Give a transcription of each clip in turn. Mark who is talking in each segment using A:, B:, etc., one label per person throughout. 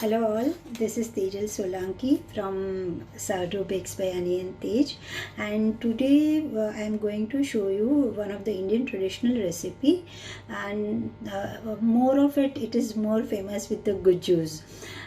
A: Hello all, this is Tejal Solanki from Sourdough Bakes by Annie and Tej, and today I am going to show you one of the Indian traditional recipe, and more of it is more famous with the gujus.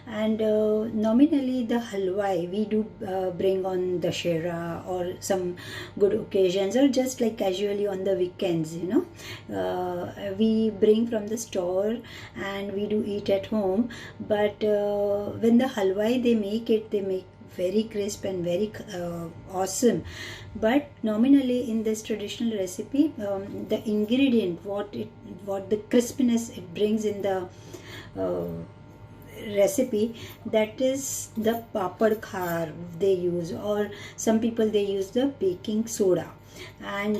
A: And nominally the halwai we do bring on Dashera or some good occasions, or just like casually on the weekends, we bring from the store and we do eat at home. But when the halwai they make very crisp and very awesome. But nominally in this traditional recipe, the ingredient what the crispiness it brings in the recipe, that is the papad khar they use, or some people they use the baking soda. And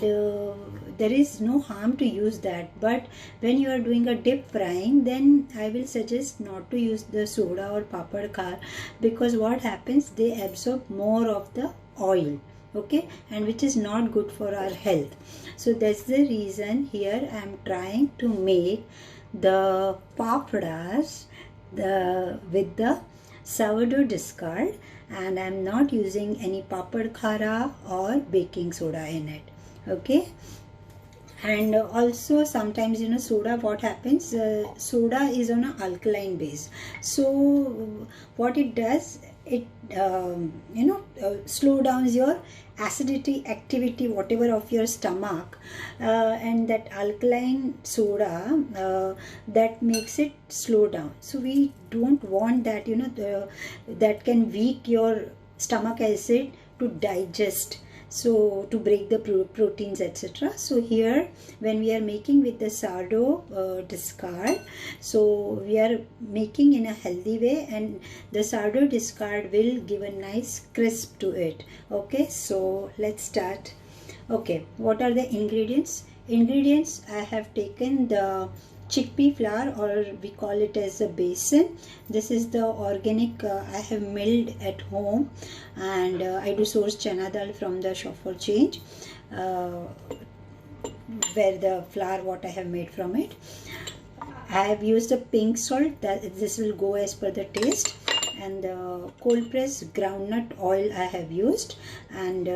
A: there is no harm to use that, but when you are doing a deep frying, then I will suggest not to use the soda or papad khar, because what happens, they absorb more of the oil, okay, and which is not good for our health. So that's the reason here I am trying to make the papadas with the sourdough discard, and I'm not using any papad khara or baking soda in it, okay. And also sometimes soda, what happens, soda is on an alkaline base, so what it does, it slow down your acidity activity whatever of your stomach, and that alkaline soda that makes it slow down. So we don't want that, that can weak your stomach acid to digest, so to break the proteins, etc. So here when we are making with the sourdough discard, so we are making in a healthy way, and the sourdough discard will give a nice crisp to it, okay. So let's start. Okay, what are the ingredients? I have taken the chickpea flour, or we call it as a besan. This is the organic I have milled at home, and I do source chana dal from the shop for change, where the flour what I have made from it. I have used a pink salt, that this will go as per the taste, and cold pressed groundnut oil I have used, and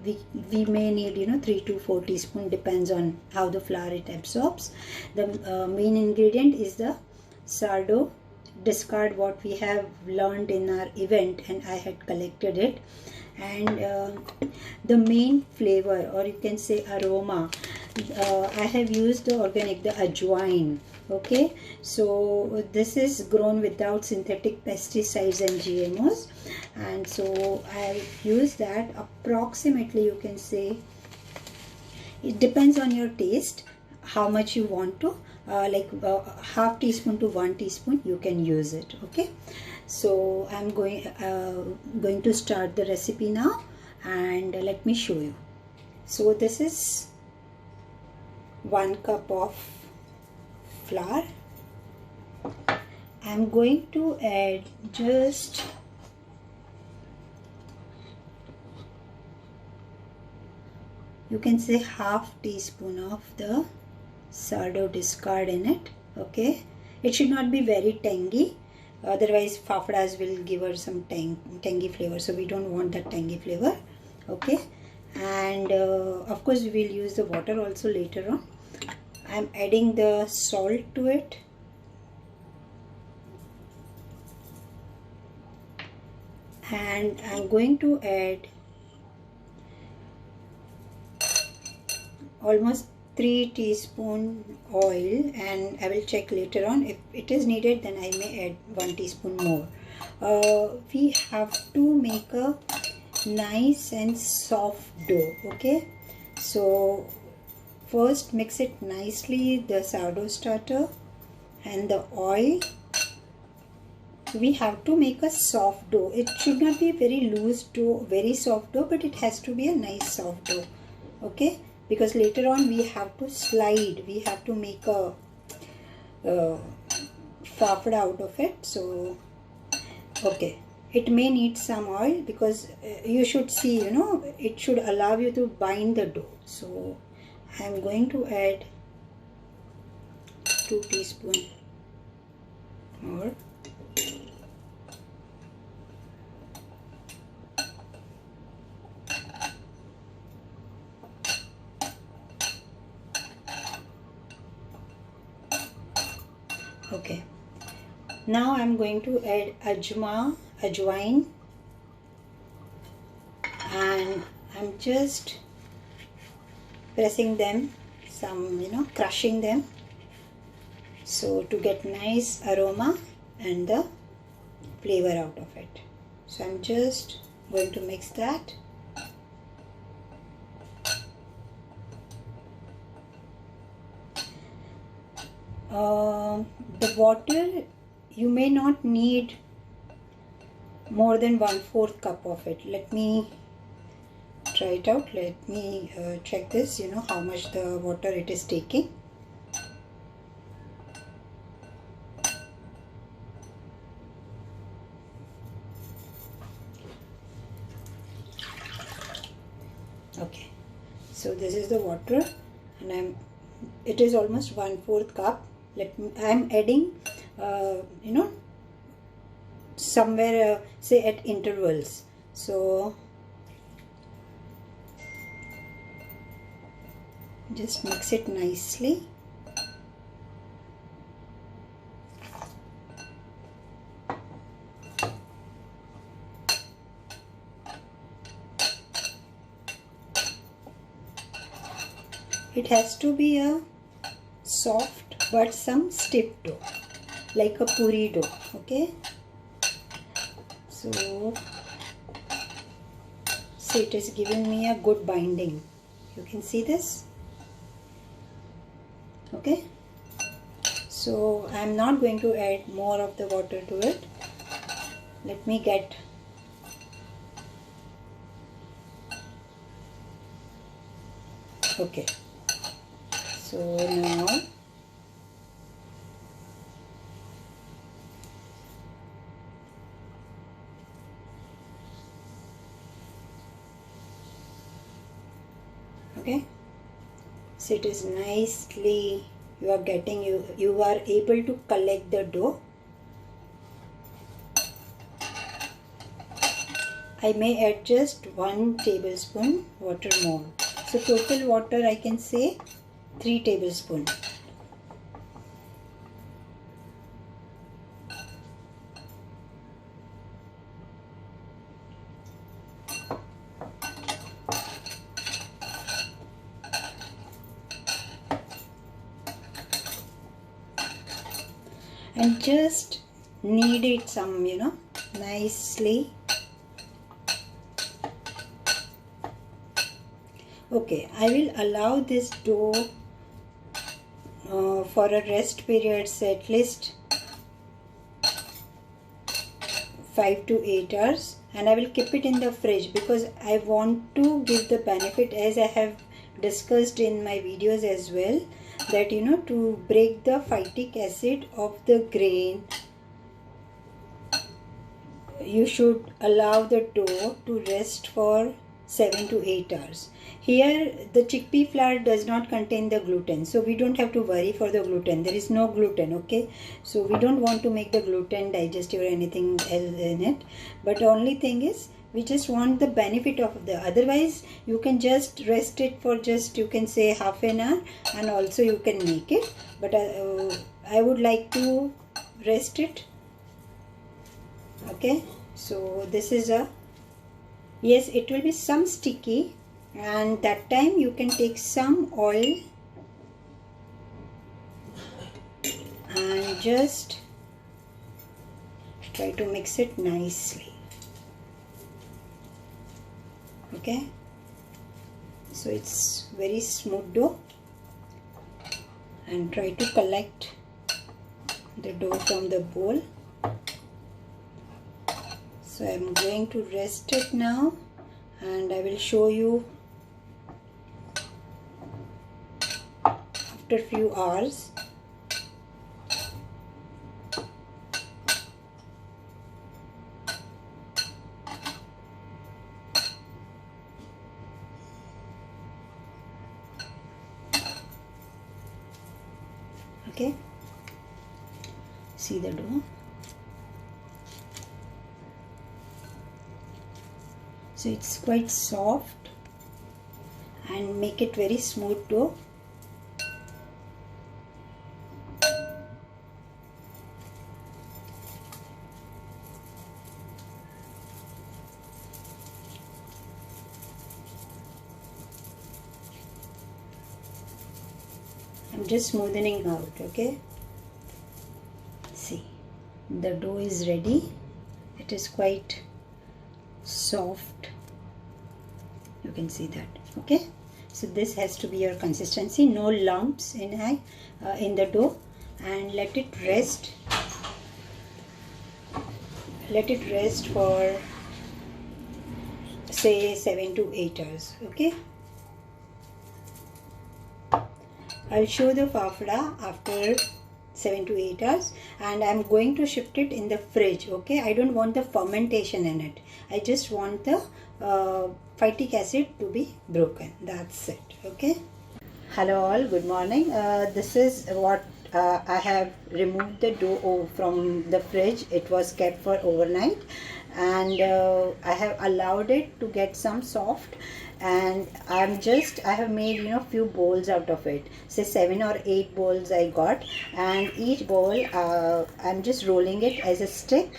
A: we may need 3 to 4 teaspoons, depends on how the flour it absorbs. The main ingredient is the sourdough discard what we have learned in our event, and I had collected it. And the main flavor, or you can say aroma, I have used the organic, the Ajwain, okay. So this is grown without synthetic pesticides and GMOs, and so I use that approximately, you can say, it depends on your taste how much you want to, half teaspoon to 1 teaspoon you can use it, okay. So I'm going to start the recipe now, and let me show you. So this is 1 cup of flour. I'm going to add just you can say half teaspoon of the sourdough discard in it, okay. It should not be very tangy, otherwise fafdas will give her some tangy flavor, so we don't want that tangy flavor, okay. And of course we will use the water also later on. I'm adding the salt to it, and I'm going to add almost 3 teaspoon oil, and I will check later on if it is needed, then I may add 1 teaspoon more. We have to make a nice and soft dough, okay. So first mix it nicely, the sourdough starter and the oil. We have to make a soft dough. It should not be very loose dough, very soft dough, but it has to be a nice soft dough, okay, because later on we have to slide, we have to make a fafda out of it. So okay, it may need some oil, because you should see, it should allow you to bind the dough. So I am going to add 2 teaspoons more. Now I'm going to add ajwain, and I'm just pressing them, crushing them, so to get nice aroma and the flavor out of it. So I'm just going to mix that. The water, you may not need more than 1/4 cup of it. Let me try it out. Let me check this, how much the water it is taking. Okay, so this is the water, and it is almost 1/4 cup. I'm adding somewhere say at intervals. So just mix it nicely. It has to be a soft but some stiff dough, like a puri dough. Okay, so see, it is giving me a good binding. You can see this. Okay, so I'm not going to add more of the water to it. Let me get okay. So now okay, so it is nicely, you are able to collect the dough. I may add just 1 tablespoon water more. So total water I can say 3 tablespoons. And just knead it some, nicely. Okay, I will allow this dough for a rest period, say at least 5 to 8 hours, and I will keep it in the fridge because I want to give the benefit, as I have discussed in my videos as well, that to break the phytic acid of the grain, you should allow the dough to rest for 7 to 8 hours. Here the chickpea flour does not contain the gluten, so we don't have to worry for the gluten. There is no gluten. Okay, so we don't want to make the gluten digestive or anything else in it, but the only thing is we just want the benefit of the, otherwise you can just rest it for just, you can say, half an hour, and also you can make it, but I would like to rest it. Okay, so this is yes, it will be some sticky, and that time you can take some oil and just try to mix it nicely. Okay, so it's very smooth dough, and try to collect the dough from the bowl. So I am going to rest it now, and I will show you after few hours. Okay, see the dough. So it's quite soft, and make it very smooth dough. I'm just smoothing out. Okay, see, the dough is ready. It is quite soft, you can see that. Okay, so this has to be your consistency, no lumps in the dough, and let it rest for say 7 to 8 hours. Okay, I'll show the fafda after 7 to 8 hours, and I'm going to shift it in the fridge. Okay, I don't want the fermentation in it, I just want the phytic acid to be broken. That's it. Okay, hello all, good morning. This is what I have removed the dough from the fridge. It was kept for overnight, and I have allowed it to get some soft, and I have made few bowls out of it. Say 7 or 8 bowls I got, and each bowl I'm just rolling it as a stick,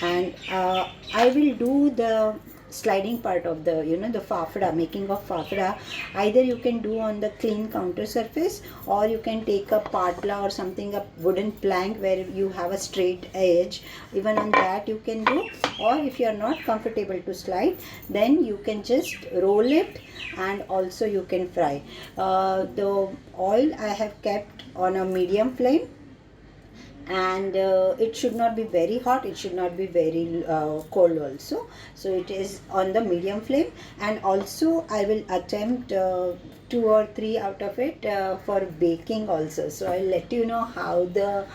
A: and I will do the sliding part of the the fafda, making of fafda. Either you can do on the clean counter surface, or you can take a patla or something, a wooden plank where you have a straight edge. Even on that you can do, or if you are not comfortable to slide, then you can just roll it, and also you can fry. The oil I have kept on a medium flame, and it should not be very hot, it should not be very cold also. So it is on the medium flame, and also I will attempt 2 or 3 out of it for baking also. So I'll let you know how the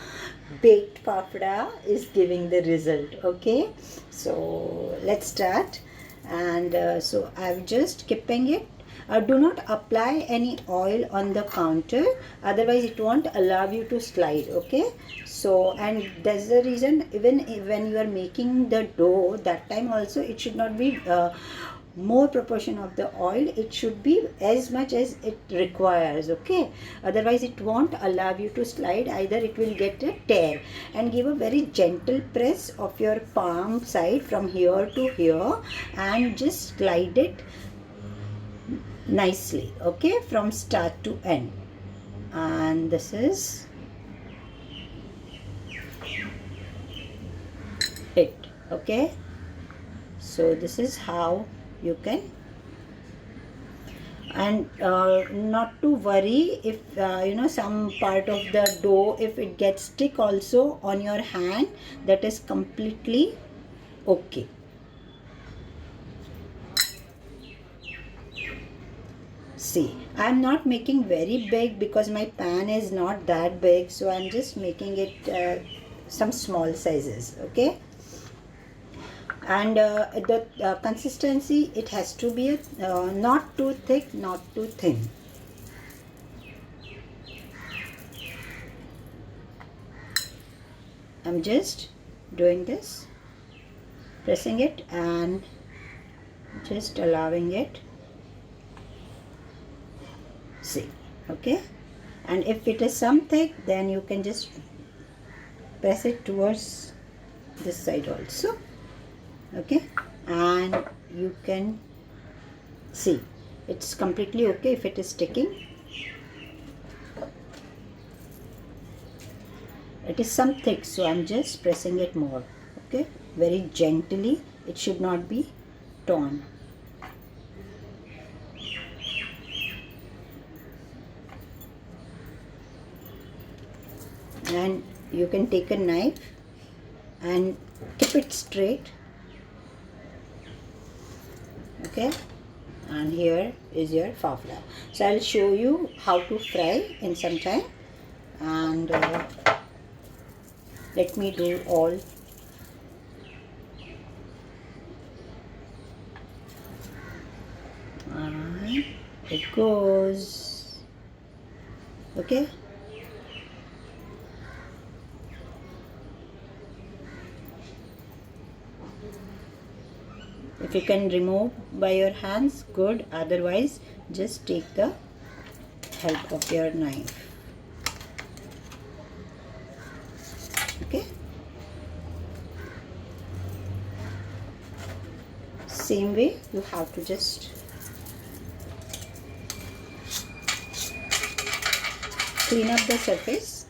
A: baked fafda is giving the result. Okay, so let's start. And so I'm just keeping it. Do not apply any oil on the counter, otherwise it won't allow you to slide. Okay, so, and that's the reason, even when you are making the dough, that time also it should not be more proportion of the oil, it should be as much as it requires. Okay, otherwise it won't allow you to slide, either it will get a tear. And give a very gentle press of your palm side from here to here, and just slide it nicely. Okay, from start to end. And this is it. Okay, so this is how you can, and not to worry if some part of the dough, if it gets stick also on your hand, that is completely okay. See, I'm not making very big because my pan is not that big, so I'm just making it some small sizes. Okay, and the consistency, it has to be not too thick, not too thin. I'm just doing this, pressing it and just allowing it. See, okay, and if it is some thick, then you can just press it towards this side also. Okay, and you can see it's completely okay if it is sticking. It is some thick, so I'm just pressing it more. Okay, very gently, it should not be torn. And you can take a knife and keep it straight. Okay, and here is your fafda. So I'll show you how to fry in some time, and let me do all. And it goes. Okay, if you can remove by your hands, good, otherwise just take the help of your knife. Okay, same way you have to just clean up the surface.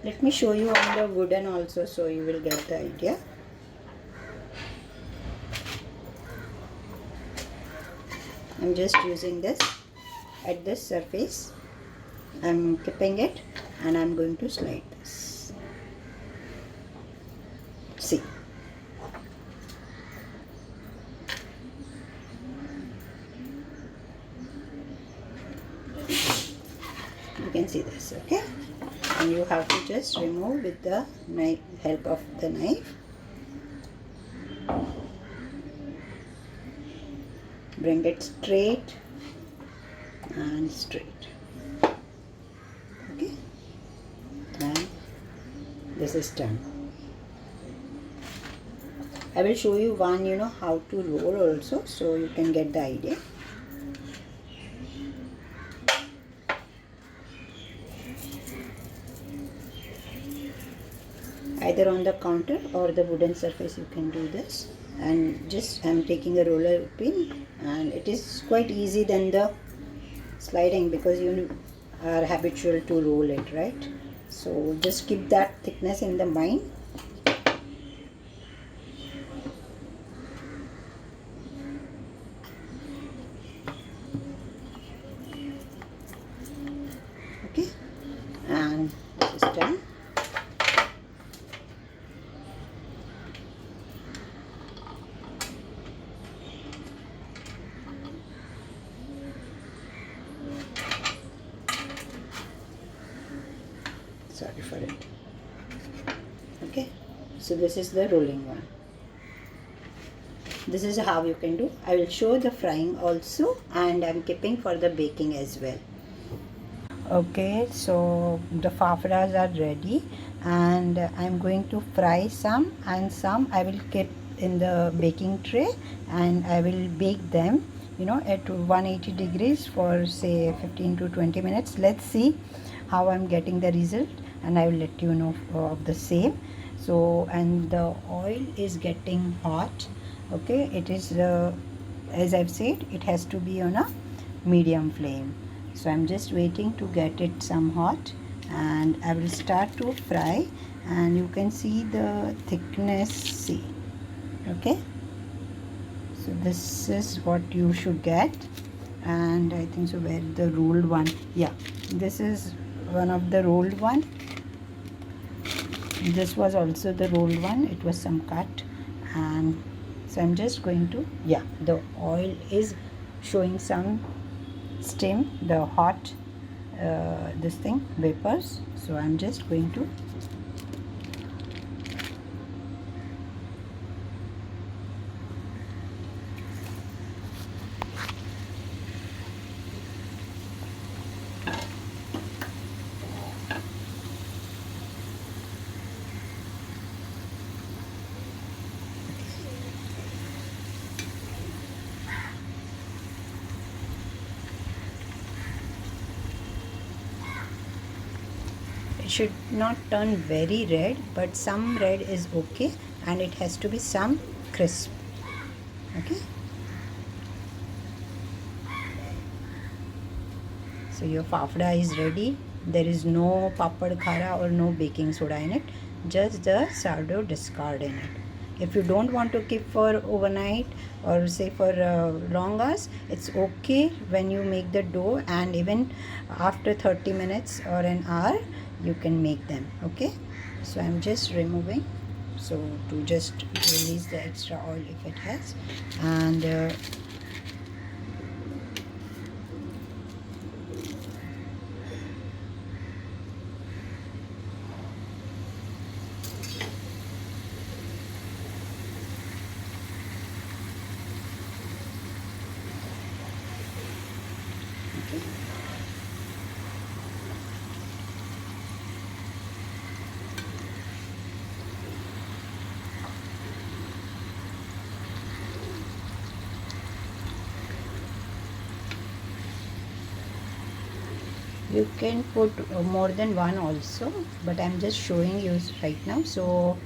A: Let me show you on the wooden also, so you will get the idea. I'm just using this at this surface. I'm keeping it and I'm going to slide this. See. You can see this, okay? And you have to just remove with the knife, help of the knife. Bring it straight and straight. Okay? And this is done. I will show you one, how to roll also, so you can get the idea. Either on the counter or the wooden surface you can do this. And just I'm taking a roller pin, and it is quite easy than the sliding because you are habitual to roll it, right? So just keep that thickness in the mind. Okay, and this is done. Sorry for it. Okay, so this is the rolling one. This is how you can do. I will show the frying also, and I'm keeping for the baking as well. Okay, so the fafdas are ready, and I'm going to fry some, and some I will keep in the baking tray, and I will bake them at 180 degrees for say 15 to 20 minutes. Let's see how I'm getting the result, and I will let you know of the same. So, and the oil is getting hot. Okay, it is as I've said, it has to be on a medium flame. So I'm just waiting to get it some hot, and I will start to fry, and you can see the thickness. See, okay, so this is what you should get. And I think so where the rolled one, yeah, this is one of the rolled one. This was also the rolled one, it was some cut. And so I'm just going to, yeah, the oil is showing some steam, the hot this thing, vapors. So I'm just going to it should not turn very red, but some red is okay, and it has to be some crisp. Okay, so your fafda is ready. There is no papad khara or no baking soda in it, just the sourdough discard in it. If you don't want to keep for overnight or say for long hours, it's okay when you make the dough, and even after 30 minutes or an hour you can make them. Okay, so I'm just removing, so to just release the extra oil if it has. And you can put more than one also, but I'm just showing you right now, so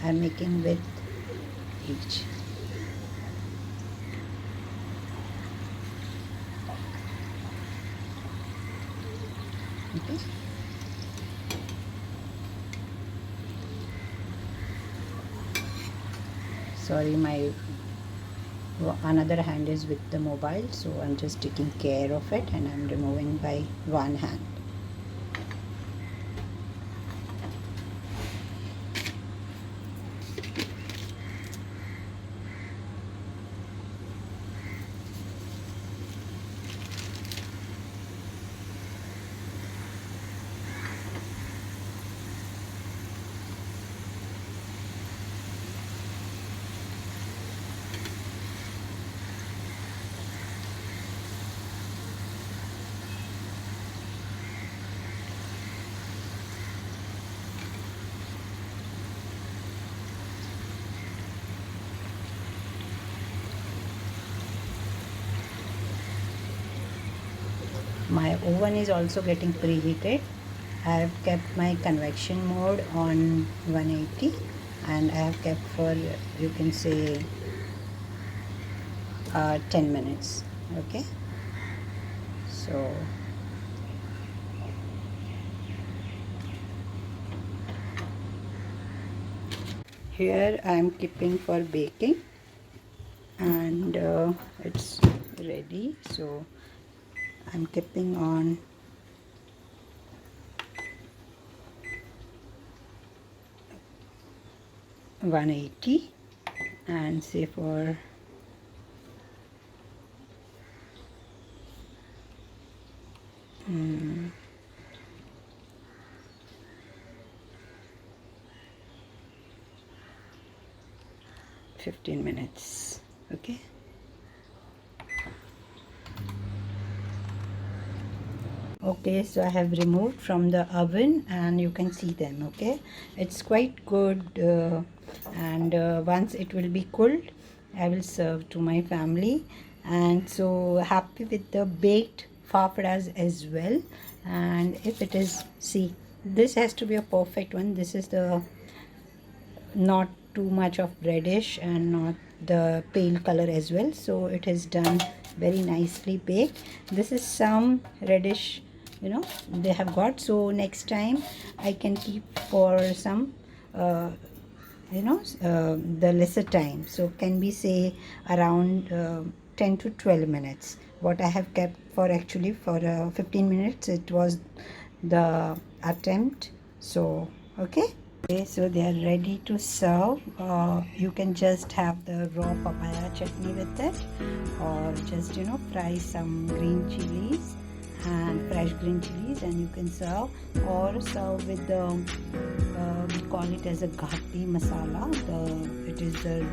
A: I'm making with each. Okay, Sorry, my another hand is with the mobile, so I'm just taking care of it and I'm removing by one hand. My oven is also getting preheated. I have kept my convection mode on 180 and I have kept for, you can say, 10 minutes. Okay, so here I am keeping for baking and it's ready, so I'm keeping on 180 and say for 15 minutes. Okay, okay, so I have removed from the oven and you can see them. Okay, it's quite good and once it will be cooled I will serve to my family. And so happy with the baked fafdas as well. And if it is, see, this has to be a perfect one. This is the not too much of reddish and not the pale color as well, so it is done very nicely baked. This is some reddish, you know, they have got, so next time I can keep for some the lesser time, so can we say around 10 to 12 minutes. What I have kept for actually for 15 minutes, it was the attempt. So okay, so they are ready to serve. You can just have the raw papaya chutney with it, or just, you know, fry some green chilies and fresh green chilies and you can serve, or serve with the we call it as a ghati masala. It is the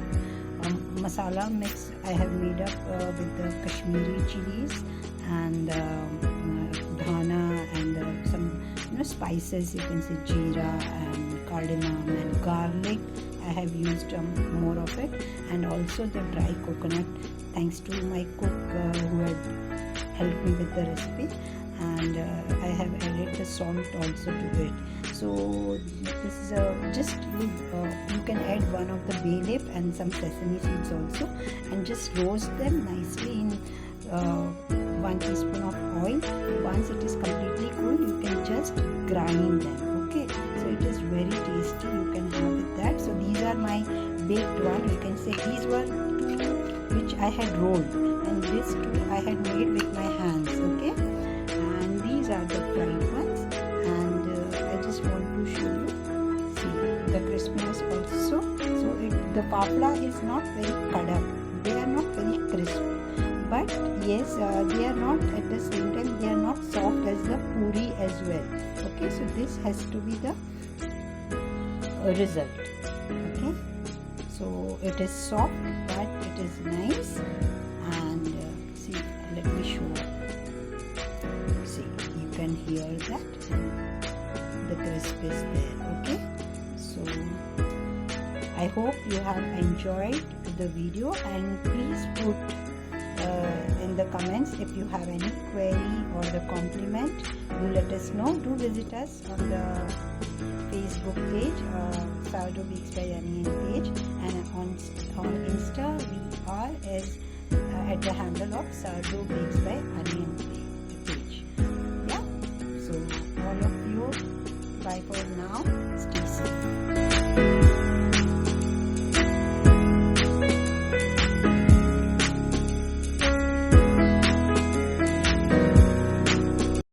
A: masala mix I have made up with the Kashmiri chilies and dhana and some, you know, spices. You can say jeera and cardamom and garlic. I have used more of it, and also the dry coconut, thanks to my cook who had helped me with the recipe, and I have added the salt also to it. So this is just you can add one of the bay leaf and some sesame seeds also, and just roast them nicely in 1 teaspoon of oil. Once it is completely cool, you can just grind them. Okay, so it is very tasty. You can have with that. So these are my baked one. You can say these were two which I had rolled, and this two I had made with my hands. Okay, and these are the fried ones, and I just want to show you. See the crispiness also. So the fafda is not very kadak. They are not very crisp. But yes, they are not, at the same time, they are not soft as the puri as well. Okay, so this has to be the result. Okay, so it is soft, but it is nice. And see, let me show. See, you can hear that. The crisp is there. Okay, so I hope you have enjoyed the video, and please put in the comments if you have any query or the compliment. Do let us know. Do visit us on the Facebook page, Sourdough Bakes by Onion page, and on Insta we are as at the handle of Sourdough Bakes by Onion page. Yeah, so all of you, bye for now, stay safe.